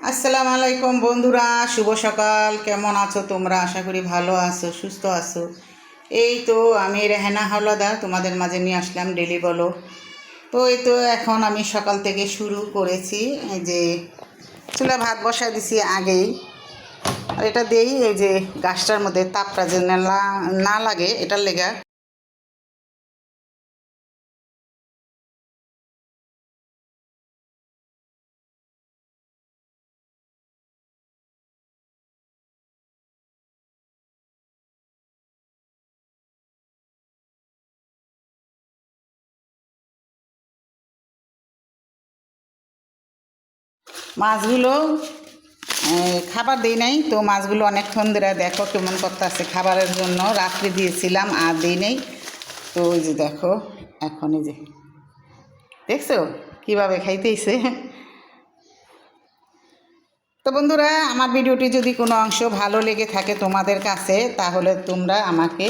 আসসালামু আলাইকুম বন্ধুরা, শুভ সকাল। কেমন আছো তোমরা? আশা করি ভালো আছো, সুস্থ আছো। এই তো আমি রেহেনা হাওলাদার তোমাদের মাঝে নিয়ে আসলাম ডেলি বলো। তো এই তো এখন আমি সকাল থেকে শুরু করেছি। এই যে চুলা ভাত বসায় দিছি আগেই, আর এটা দেই এই যে গাছটার মধ্যে তাপটা যেন না লাগে এটার লেগা। মাছগুলো খাবার দিই নাই তো, মাছগুলো অনেকক্ষণ ধরে দেখো কেমন করতেছে। খাবারের জন্য রাত্রে দিয়েছিলাম আর দিই নেই। তো ওই যে দেখো এখন এই যে দেখছো কীভাবে খাইতেইছে। তো বন্ধুরা, আমার ভিডিওটি যদি কোনো অংশ ভালো লেগে থাকে তোমাদের কাছে, তাহলে তোমরা আমাকে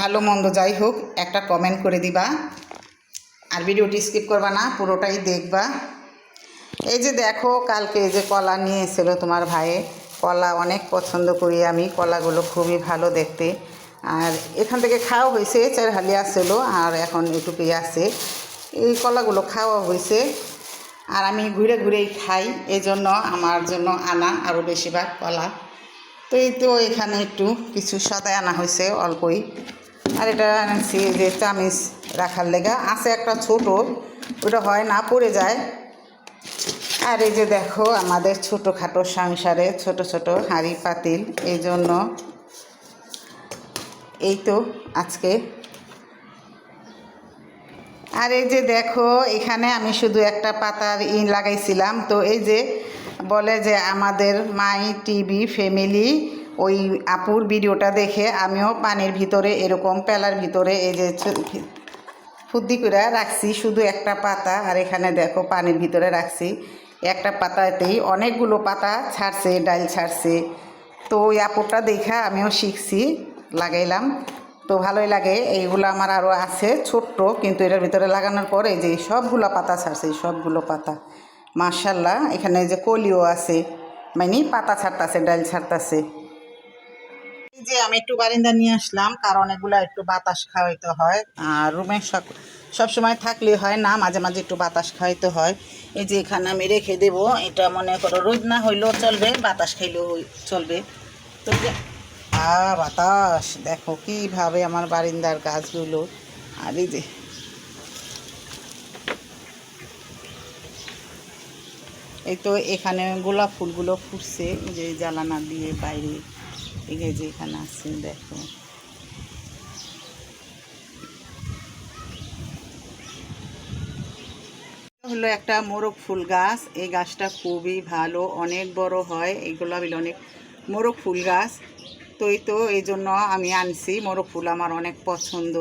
ভালো মন্দ যাই হোক একটা কমেন্ট করে দিবা, আর ভিডিওটি স্কিপ করবা না, পুরোটাই দেখবা। এই যে দেখো কালকে এই যে কলা নিয়ে এসেছিলো তোমার ভাইয়ে। কলা অনেক পছন্দ করি আমি, কলাগুলো খুবই ভালো দেখতে। আর এখান থেকে খাওয়া হয়েছে, 4 হালি আসছিলো আর এখন এটুকুই আছে। এই কলাগুলো খাওয়া হয়েছে আর আমি ঘুরে ঘুরেই খাই, এই জন্য আমার জন্য আনা আরও বেশিরভাগ কলা। তো এই তো এখানে একটু কিছু সদাই আনা হয়েছে অল্পই। আর এটা আনছি যে চামিচ রাখার লেগা আছে একটা ছোট, ওটা হয় না, পড়ে যায়। আর এই যে দেখো আমাদের ছোটোখাটো সংসারে ছোট ছোট হাঁড়ি পাতিল, এই জন্য এই তো আজকে। আর এই যে দেখো এখানে আমি শুধু একটা পাতার লাগাইছিলাম। তো এই যে বলে যে আমাদের মাই টিভি ফ্যামিলি, ওই আপুর ভিডিওটা দেখে আমিও পানির ভিতরে এরকম পেলার ভিতরে এই যে ফুদ্দি করে রাখছি শুধু একটা পাতা। আর এখানে দেখো পানির ভিতরে রাখছি একটা পাতাতেই অনেকগুলো পাতা ছাড়ছে, ডাল ছাড়ছে। তো ওই আপুরটা দেখা আমিও শিখছি, লাগাইলাম। তো ভালোই লাগে। এইগুলো আমার আরও আছে ছোট্ট, কিন্তু এটার ভিতরে লাগানোর পরে যে সবগুলো পাতা ছাড়ছে, সবগুলো পাতা মাশাল্লাহ। এখানে যে কলিও আছে, মানে পাতা ছাড়তাছে, ডাল ছাড়তাছে। এই যে আমি একটু বারিন্দা নিয়ে আসলাম, কারণ এগুলো একটু বাতাস খাওয়াইতে হয়। আর রুমে সবসময় থাকলে হয় না, মাঝে মাঝে একটু বাতাস খাওয়াইতে হয়। এই যে এখানে আমি রেখে দেব, এটা মনে করো রোদ না হইলেও চলবে, বাতাস খাইলেও চলবে। তো বাতাস দেখো কিভাবে আমার বারিন্দার গাছগুলো। আর এই যে এই তো এখানে গোলাপ ফুলগুলো ফুটছে, এই যে জ্বালানা দিয়ে বাইরে এই যে এখানে আছে দেখো। হলো একটা মোরগ ফুল গাছ। এই গাছটা খুবই ভালো, অনেক বড় হয়। এইগুলো হলো অনেক মোরগ ফুল গাছ। তো এই তো এই জন্য আমি আনছি, মোরগ ফুল আমার অনেক পছন্দ।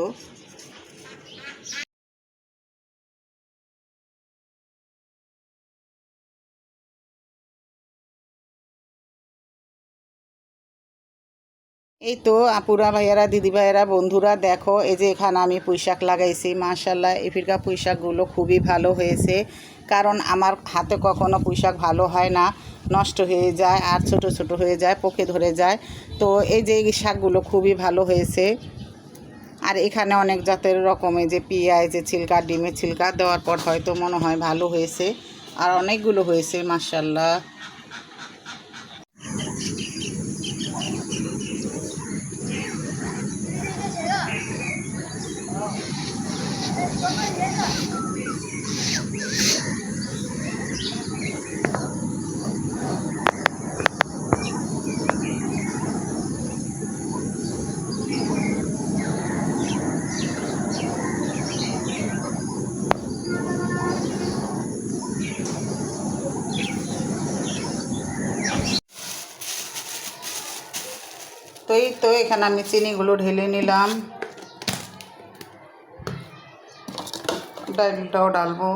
এই তো আপুরা ভাইয়ারা, দিদি ভাইয়ারা, বন্ধুরা দেখো এই যে এখানে আমি পুঁইশাক লাগাইছি। মাশাল্লাহ এই ফিরকা পুঁইশাকগুলো খুবই ভালো হয়েছে, কারণ আমার হাতে কখনো পুঁইশাক ভালো হয় না, নষ্ট হয়ে যায় আর ছোট ছোট হয়ে যায়, পোকে ধরে যায়। তো এই যে এই শাকগুলো খুবই ভালো হয়েছে। আর এখানে অনেক জাতের রকমের যে পেঁয়াজ, যে ছিলকা, ডিমের ছিলকা দেওয়ার পর হয়তো মনে হয় ভালো হয়েছে। আর অনেকগুলো হয়েছে মাশাল্লাহ। তো এই তো এখানে আমি চিনিগুলো ঢেলে নিলাম, ডালটাও ডালবো।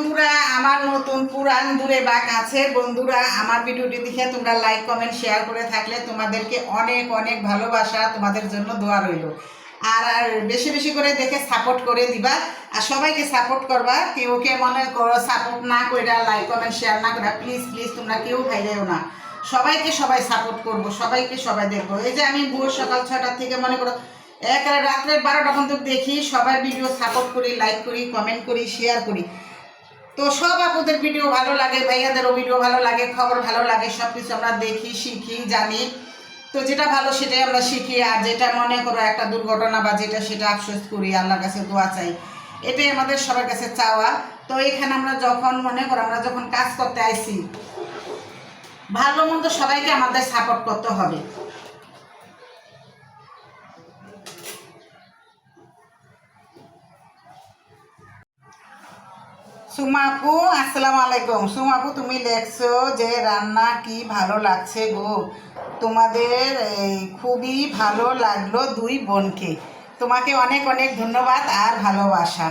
বন্ধুরা, আমার নতুন পুরান দূরে বা কাছে বন্ধুরা, আমার ভিডিওটি দেখে তোমরা লাইক কমেন্ট শেয়ার করে থাকলে তোমাদেরকে অনেক অনেক ভালোবাসা, তোমাদের জন্য দোয়া রইল। আর বেশি বেশি করে দেখে সাপোর্ট করে দিবা, আর সবাইকে সাপোর্ট করবা। কেউকে মনে করো সাপোর্ট না করে, লাইক কমেন্ট শেয়ার না করে, প্লিজ প্লিজ তোমরা কেউ ভাইরেও না। সবাইকে সবাই সাপোর্ট করব, সবাইকে সবাই দেখবো। এই যে আমি ভোর সকাল 6টা থেকে মনে করো একেবারে রাত্রে 12টা পর্যন্ত দেখি, সবার ভিডিও সাপোর্ট করি, লাইক করি, কমেন্ট করি, শেয়ার করি। তো সব আপুদের ভিডিও ভালো লাগে, ভাইয়াদেরও ভিডিও ভালো লাগে, খবর ভালো লাগে, সব কিছু আমরা দেখি, শিখি, জানি। তো যেটা ভালো সেটাই আমরা শিখি, আর যেটা মনে করো একটা দুর্ঘটনা বা যেটা সেটা আফসোস করি, আল্লাহর কাছে দোয়া চাই। এটাই আমাদের সবার কাছে চাওয়া। তো এখানে আমরা যখন মনে করো আমরা যখন কাজ করতে আইছি, ভালো মন্দ সবাইকে আমাদের সাপোর্ট করতে হবে। সুমাপু আসসালামু আলাইকুম। সুমাপু তুমি লেখছো যে রান্না কি ভালো লাগছে গো, তোমাদের খুবই ভালো লাগলো দুই বোনকে। তোমাকে অনেক অনেক ধন্যবাদ আর ভালোবাসা।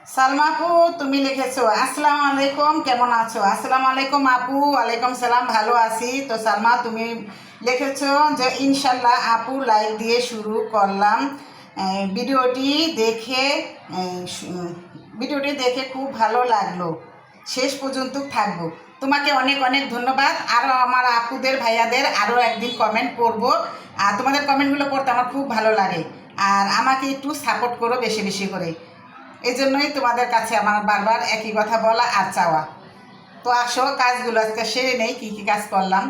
সালমাপু তুমি লিখেছো আসসালামু আলাইকুম, কেমন আছো? আসসালামু আলাইকুম আপু, ওয়ালাইকুম সালাম, ভালো আছি। তো সালমা তুমি লিখেছো যে ইনশাল্লাহ আপু লাইক দিয়ে শুরু করলাম, ভিডিওটি দেখে ভিডিওটি দেখে খুব ভালো লাগলো, শেষ পর্যন্ত থাকবো। তোমাকে অনেক অনেক ধন্যবাদ। আরও আমার আপুদের ভাইয়াদের আরও একদিন কমেন্ট করবো, আর তোমাদের কমেন্টগুলো পড়তে আমার খুব ভালো লাগে। আর আমাকে একটু সাপোর্ট করো বেশি বেশি করে, এই জন্যই তোমাদের কাছে আমার বারবার একই কথা বলা আর চাওয়া। তো আসো কাজগুলো আজকে সেরে নেই, কী কী কাজ করলাম।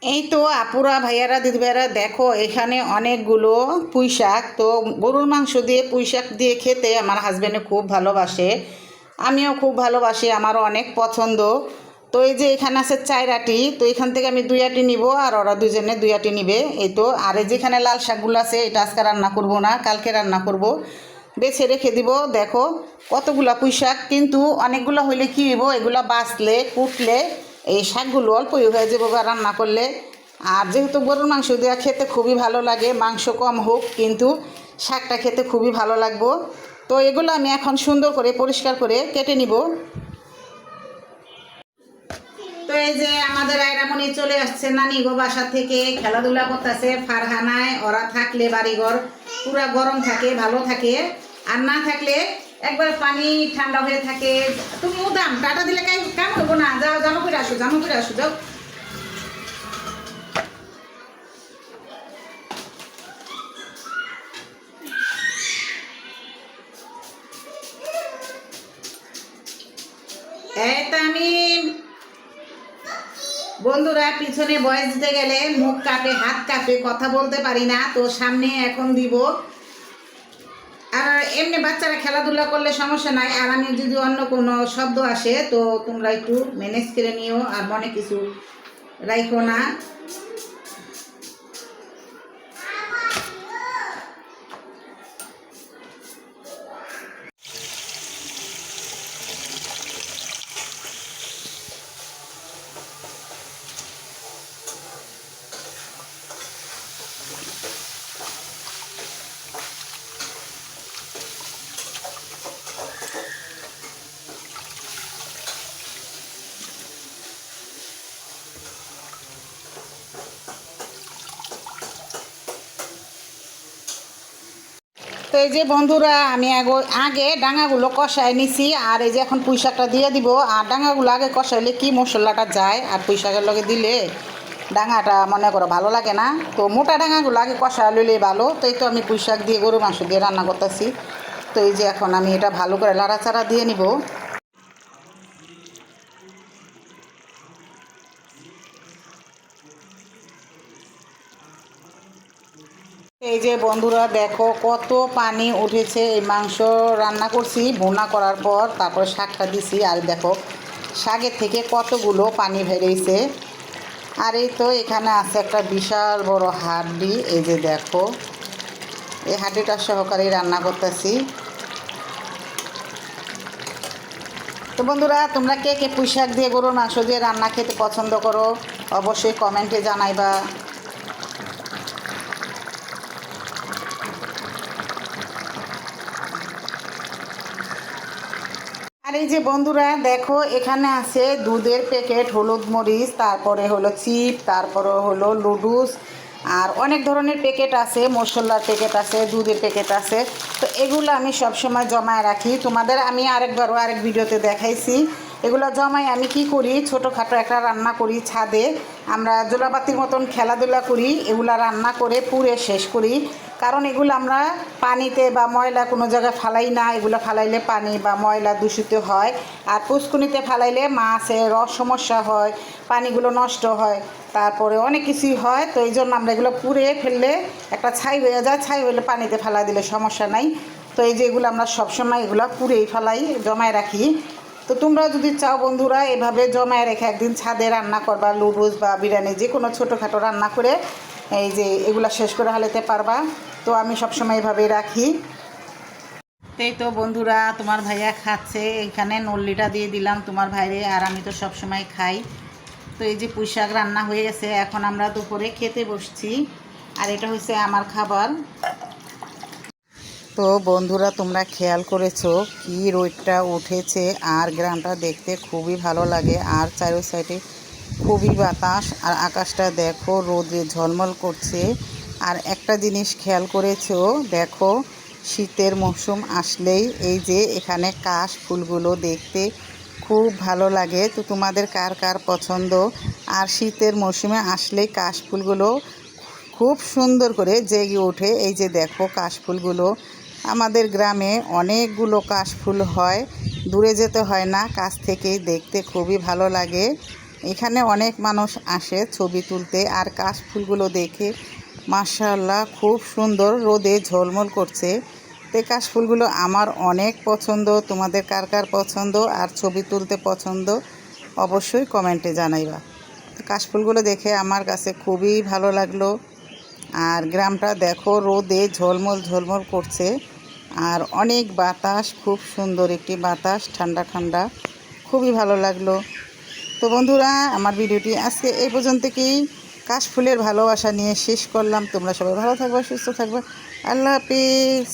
এই তো আপুরা ভাইয়ারা দিদিভাইয়ারা দেখো, এখানে অনেকগুলো পুঁই শাক। তো গরুর মাংস দিয়ে পুঁই শাক দিয়ে খেতে আমার হাজব্যান্ডে খুব ভালোবাসে, আমিও খুব ভালোবাসি, আমারও অনেক পছন্দ। তো এই যে এখানে আছে 4 আটি, তো এখান থেকে আমি 2 আটি নিব, আর ওরা দুজনে 2 আটি নিবে। এই তো, আর এই যেখানে লাল শাকগুলো আছে এটা আজকে রান্না করব না, কালকে রান্না করব, বেছে রেখে দিব। দেখো কতগুলা পুঁই শাক, কিন্তু অনেকগুলো হইলে কী হইব, এগুলো বাছলে কুটলে এই শাকগুলো অল্পই হয়ে যাবো রান্না করলে। আর যেহেতু গরুর মাংস দেওয়া খেতে খুবই ভালো লাগে, মাংস কম হোক কিন্তু শাকটা খেতে খুবই ভালো লাগবো। তো এগুলো আমি এখন সুন্দর করে পরিষ্কার করে কেটে নিব। তো এই যে আমাদের আয়রামণি চলে আসছে নানি গো বাসা থেকে, খেলাধুলা করতেছে ফারহানায়। ওরা থাকলে বাড়িঘর পুরা গরম থাকে, ভালো থাকে, আর না থাকলে একবার পানি ঠান্ডা হয়ে থাকে। তুমি উদাম টাটা দিলে কাম হইবো না, যাও জামা করে আসো, জামা করে আসো, যাও। এই তো আমি বন্ধুরা পিছনে বয়স দিতে গেলে মুখ কাঁপে, হাত কাঁপে, কথা বলতে পারি না। তো সামনে এখন দিব। আর এমনি বাচ্চারা খেলাধুলা করলে সমস্যা নাই, আর আমি যদি অন্য কোনো শব্দ আসে তো তোমরা একটু ম্যানেজ করে নিও, আর মনে কিছু রাখো না। তো এই যে বন্ধুরা আমি আগে ডাঙাগুলো কষায় নিছি, আর এই যে এখন পুঁই শাকটা দিয়ে দিব। আর ডাঙাগুলো আগে কষাইলে কি মশলাটা যায়, আর পুঁই শাকের লগে দিলে ডাঙাটা মনে করো ভালো লাগে না। তো মোটা ডাঙাগুলো আগে কষায় লইলে ভালো। তো এই তো আমি পুঁই শাক দিয়ে গরু মাংস দিয়ে রান্না করতেছি। তো এই যে এখন আমি এটা ভালো করে লাড়াচাড়া দিয়ে নিব। এই যে বন্ধুরা দেখো কত পানি উঠেছে, এই মাংস রান্না করছি ভুনা করার পর, তারপরে শাকটা দিছি, আর দেখো শাকের থেকে কতগুলো পানি বেরিয়েছে। আর এই তো এখানে আছে একটা বিশাল বড় হাড্ডি, এই যে দেখো এই হাড্ডিটার সহকারে রান্না করতেছি। তো বন্ধুরা তোমরা কে কে পুঁই শাক দিয়ে গরুর মাংস দিয়ে রান্না খেতে পছন্দ করো অবশ্যই কমেন্টে জানাইবা। এই যে বন্ধুরা দেখো এখানে আছে দুধের প্যাকেট, হলুদ মরিচ, তারপরে হলো চিপ, তারপরে হলো লুডুস, আর অনেক ধরনের প্যাকেট আছে, মশলার প্যাকেট আছে, দুধের প্যাকেট আছে। তো এগুলো আমি সবসময় জমায় রাখি। তোমাদের আমি আরেক ভিডিওতে দেখাইছি। এগুলো জমায় আমি কি করি, ছোটোখাটো একটা রান্না করি ছাদে। আমরা জোলাপাতির মতন খেলাধুলা করি, এগুলা রান্না করে পুড়ে শেষ করি। কারণ এগুলো আমরা পানিতে বা ময়লা কোনো জায়গায় ফালাই না, এগুলো ফালাইলে পানি বা ময়লা দূষিত হয়। আর পুষ্কুনিতে ফালাইলে মাছের সমস্যা হয়, পানিগুলো নষ্ট হয়, তারপরে অনেক কিছুই হয়। তো এই জন্য আমরা এগুলো পুড়ে ফেললে একটা ছাই হয়ে যায়, ছাই হলে পানিতে ফেলা দিলে সমস্যা নাই। তো এই যে এগুলো আমরা সবসময় এগুলো পুড়েই ফেলাই, জমায় রাখি। তো তোমরা যদি চাও বন্ধুরা এভাবে জমায় রেখে একদিন ছাদে রান্না করবা, লুডুস বা বিরিয়ানি যে কোনো ছোটোখাটো রান্না করে এই যে এগুলা শেষ করে হালাতে পারবা। তো আমি সবসময় এভাবেই রাখি। এই তো বন্ধুরা তোমার ভাইয়া খাচ্ছে, এইখানে নল্লিটা দিয়ে দিলাম তোমার ভাইরে, আর আমি তো সবসময় খাই। তো এই যে পুঁই শাক রান্না হয়ে গেছে, এখন আমরা দুপুরে খেতে বসছি। আর এটা হচ্ছে আমার খাবার। তো বন্ধুরা তোমরা খেয়াল করেছো কি রোদটা উঠেছে, আর গ্রামটা দেখতে খুবই ভালো লাগে, আর চারো সাইডে খুবই বাতাস, আর আকাশটা দেখো রোদে ঝলমল করছে। আর একটা জিনিস খেয়াল করেছো, দেখো শীতের মৌসুম আসলেই এই যে এখানে কাশ ফুলগুলো দেখতে খুব ভালো লাগে। তো তোমাদের কার কার পছন্দ? আর শীতের মৌসুমে আসলেই কাশ ফুলগুলো খুব সুন্দর করে জেগে ওঠে। এই যে দেখো কাশফুলগুলো, আমাদের গ্রামে অনেকগুলো কাশফুল হয়, দূরে যেতে হয় না, কাছ থেকেই দেখতে খুবই ভালো লাগে। এখানে অনেক মানুষ আসে ছবি তুলতে, আর কাশফুলগুলো দেখে মাশাআল্লাহ খুব সুন্দর রোদে ঝলমল করছে। তো কাশফুলগুলো আমার অনেক পছন্দ। তোমাদের কার কার পছন্দ আর ছবি তুলতে পছন্দ অবশ্যই কমেন্টে জানাইবা। তো কাশফুলগুলো দেখে আমার কাছে খুবই ভালো লাগলো। আর গ্রামটা দেখো রোদে ঝলমল ঝলমল করছে, আর অনেক বাতাস, খুব সুন্দর একটি বাতাস, ঠান্ডা ঠান্ডা, খুবই ভালো লাগলো। তো বন্ধুরা আমার ভিডিওটি আজকে এই পর্যন্তই কাশফুলের ভালোবাসা নিয়ে শেষ করলাম। তোমরা সবাই ভালো থাকবে, সুস্থ থাকবে। আল্লাহ হাফিজ।